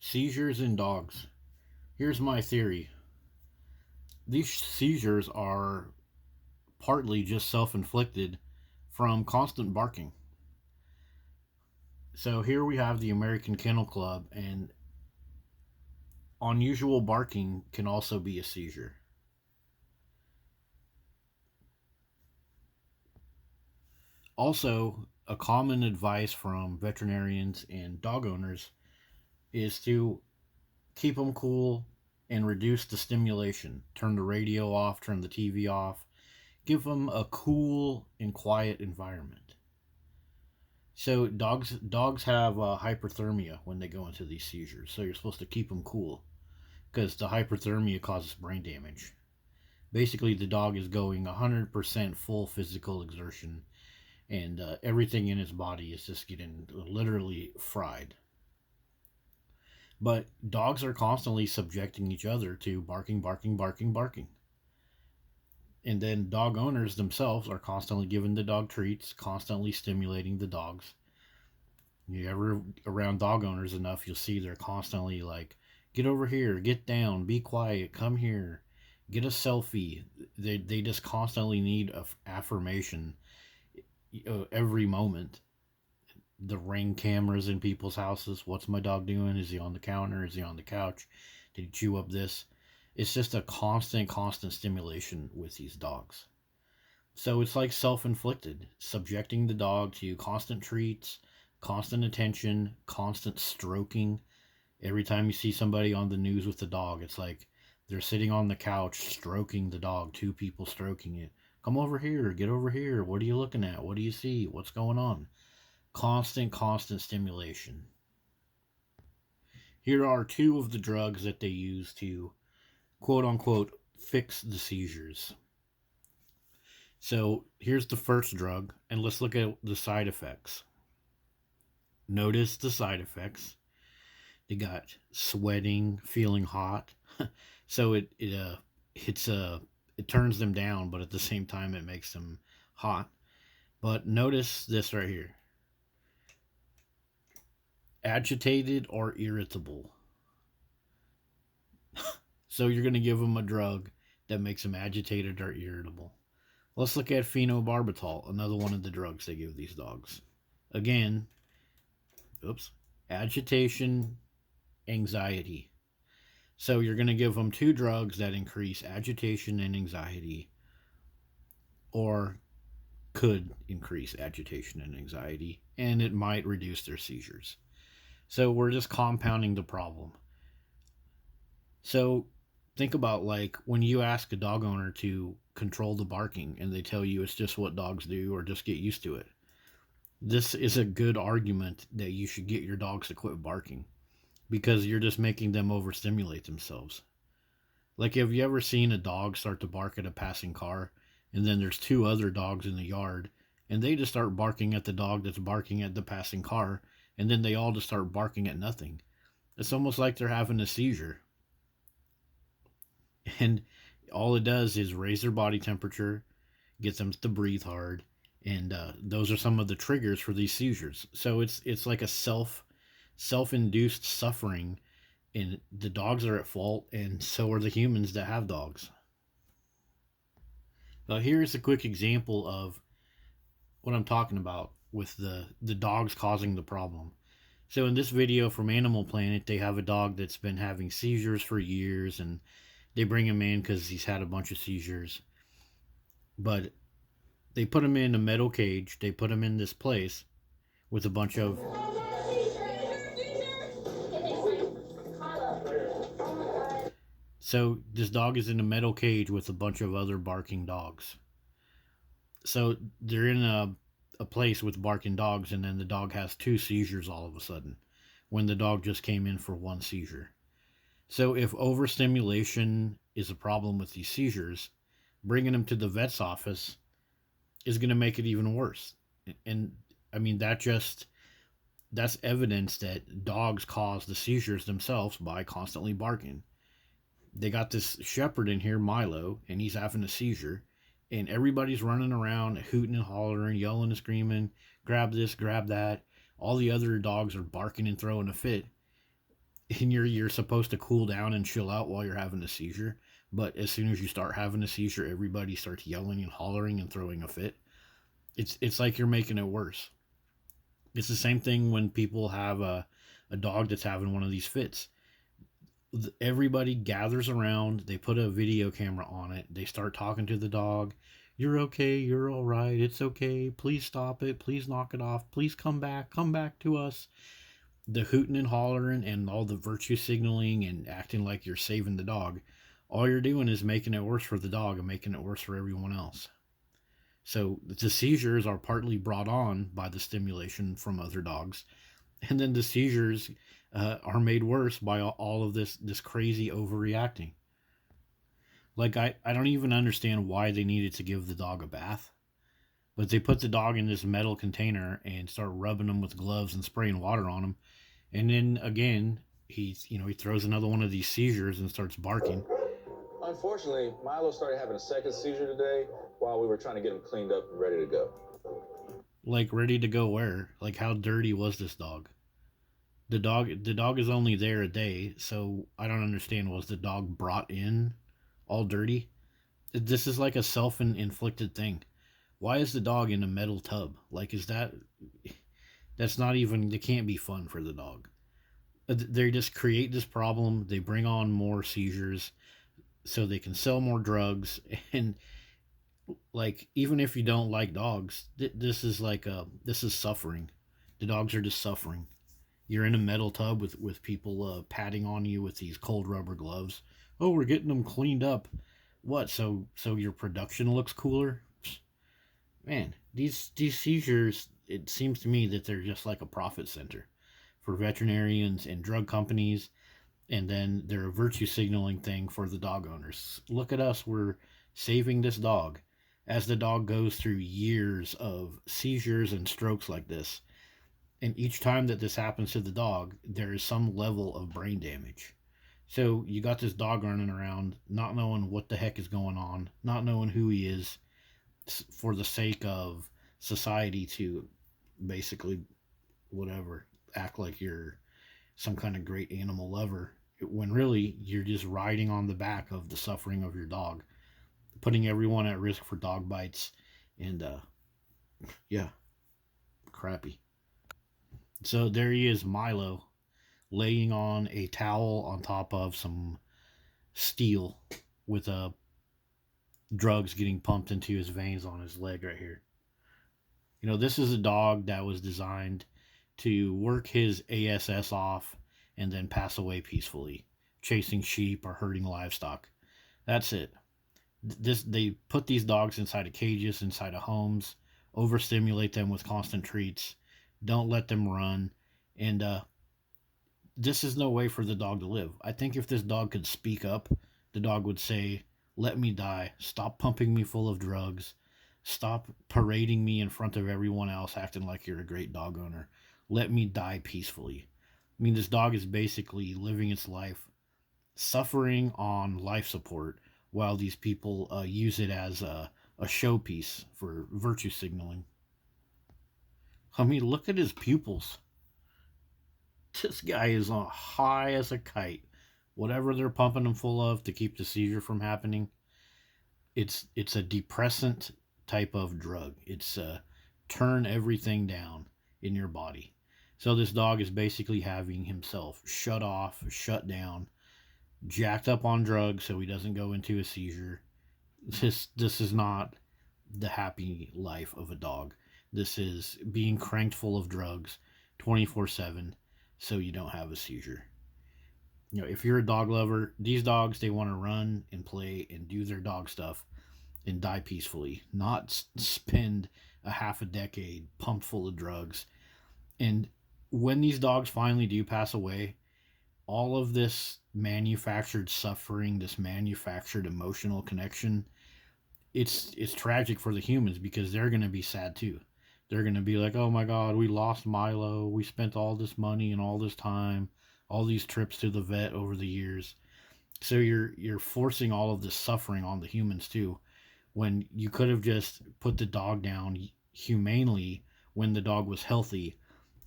Seizures in dogs. Here's my theory. These seizures are partly just self inflicted from constant barking. So here we have the American Kennel Club, and unusual barking can also be a seizure. Also, a common advice from veterinarians and dog owners is to keep them cool and reduce the stimulation. Turn the radio off, turn the TV off. Give them a cool and quiet environment. So dogs have hyperthermia when they go into these seizures. So you're supposed to keep them cool because the hyperthermia causes brain damage. Basically, the dog is going 100% full physical exertion, and everything in his body is just getting literally fried. But dogs are constantly subjecting each other to barking, barking, barking, barking. And then dog owners themselves are constantly giving the dog treats, constantly stimulating the dogs. You ever around dog owners enough, you'll see they're constantly like, get over here, get down, be quiet, come here, get a selfie. They just constantly need affirmation every moment. The Ring cameras in people's houses. What's my dog doing? Is he on the counter? Is he on the couch? Did he chew up this? It's just a constant stimulation with these dogs. So it's like self-inflicted, subjecting the dog to constant treats, constant attention, constant stroking. Every time you see somebody on the news with the dog, it's like they're sitting on the couch stroking the dog, two people stroking it. Come over here, get over here. What are you looking at? What do you see? What's going on? Constant stimulation. Here are two of the drugs that they use to quote unquote fix the seizures. So here's the first drug, and let's look at the side effects. Notice the side effects. They got sweating, feeling hot. So it turns them down, but at the same time it makes them hot. But notice this right here. Agitated or irritable. So you're going to give them a drug that makes them agitated or irritable. Let's look at Phenobarbital, another one of the drugs they give these dogs. Again, agitation, anxiety. So you're going to give them two drugs that increase agitation and anxiety, or could increase agitation and anxiety, and it might reduce their seizures. So we're just compounding the problem. So think about like when you ask a dog owner to control the barking and they tell you it's just what dogs do or just get used to it. This is a good argument that you should get your dogs to quit barking because you're just making them overstimulate themselves. Like, have you ever seen a dog start to bark at a passing car and then there's two other dogs in the yard and they just start barking at the dog that's barking at the passing car, and then they all just start barking at nothing? It's almost like they're having a seizure. And all it does is raise their body temperature, get them to breathe hard, and those are some of the triggers for these seizures. So it's like a self-induced suffering, and the dogs are at fault, and so are the humans that have dogs. Here's a quick example of what I'm talking about with the dogs causing the problem. So in this video from Animal Planet, they have a dog that's been having seizures for years, and they bring him in because he's had a bunch of seizures. But they put him in a metal cage. They put him in this place with a bunch of... So this dog is in a metal cage with a bunch of other barking dogs. So they're in a place with barking dogs, and then the dog has two seizures all of a sudden when the dog just came in for one seizure. So if overstimulation is a problem with these seizures, bringing them to the vet's office is going to make it even worse. And I mean, that's evidence that dogs cause the seizures themselves by constantly barking. They got this Sheperd in here, Milo, and he's having a seizure, and everybody's running around hooting and hollering, yelling and screaming, grab this, grab that. All the other dogs are barking and throwing a fit. and you're supposed to cool down and chill out while you're having a seizure. But as soon as you start having a seizure, everybody starts yelling and hollering and throwing a fit. It's like you're making it worse. It's the same thing when people have a dog that's having one of these fits. Everybody gathers around, they put a video camera on it, they start talking to the dog. You're okay, you're all right, it's okay, please stop it, please knock it off, please come back to us. The hooting and hollering and all the virtue signaling and acting like you're saving the dog, all you're doing is making it worse for the dog and making it worse for everyone else. So the seizures are partly brought on by the stimulation from other dogs, and then the seizures are made worse by all of this crazy overreacting. Like I don't even understand why they needed to give the dog a bath, but they put the dog in this metal container and start rubbing him with gloves and spraying water on him, and then again he throws another one of these seizures and starts barking. Unfortunately, Milo started having a second seizure today while we were trying to get him cleaned up and ready to go. Like ready to go where? Like how dirty was this dog? The dog is only there a day, so I don't understand. Was the dog brought in all dirty? This is like a self-inflicted thing. Why is the dog in a metal tub? Like, is that's not even, it can't be fun for the dog. They just create this problem. They bring on more seizures so they can sell more drugs. And like, even if you don't like dogs, this is like this is suffering. The dogs are just suffering. You're in a metal tub with people patting on you with these cold rubber gloves. Oh, we're getting them cleaned up. What? So your production looks cooler? Man, these seizures. It seems to me that they're just like a profit center for veterinarians and drug companies, and then they're a virtue signaling thing for the dog owners. Look at us, we're saving this dog. As the dog goes through years of seizures and strokes like this, and each time that this happens to the dog, there is some level of brain damage. So you got this dog running around, not knowing what the heck is going on, not knowing who he is, for the sake of society to basically whatever act like you're some kind of great animal lover, when really you're just riding on the back of the suffering of your dog, putting everyone at risk for dog bites, and yeah, crappy. So there he is, Milo, laying on a towel on top of some steel with drugs getting pumped into his veins on his leg right here. This is a dog that was designed to work his ASS off and then pass away peacefully, chasing sheep or herding livestock. That's it. They put these dogs inside of cages, inside of homes, overstimulate them with constant treats, don't let them run, and this is no way for the dog to live. I think if this dog could speak up, the dog would say, "Let me die. Stop pumping me full of drugs. Stop parading me in front of everyone else, acting like you're a great dog owner. Let me die peacefully." I mean, this dog is basically living its life, suffering on life support, while these people use it as a showpiece for virtue signaling. I mean, look at his pupils. This guy is on high as a kite. Whatever they're pumping him full of to keep the seizure from happening, it's a depressant type of drug. It's turn everything down in your body. So this dog is basically having himself shut off, shut down, jacked up on drugs so he doesn't go into a seizure. This is not the happy life of a dog. This is being cranked full of drugs 24/7 so you don't have a seizure. If you're a dog lover, these dogs, they want to run and play and do their dog stuff and die peacefully, not spend a half a decade pumped full of drugs. And when these dogs finally do pass away, all of this manufactured suffering, this manufactured emotional connection, it's tragic for the humans because they're going to be sad too. They're going to be like, "Oh my god, we lost Milo. We spent all this money and all this time, all these trips to the vet over the years." So you're forcing all of this suffering on the humans too, when you could have just put the dog down humanely when the dog was healthy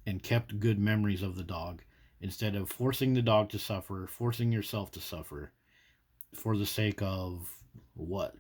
and kept good memories of the dog instead of forcing the dog to suffer, forcing yourself to suffer for the sake of what?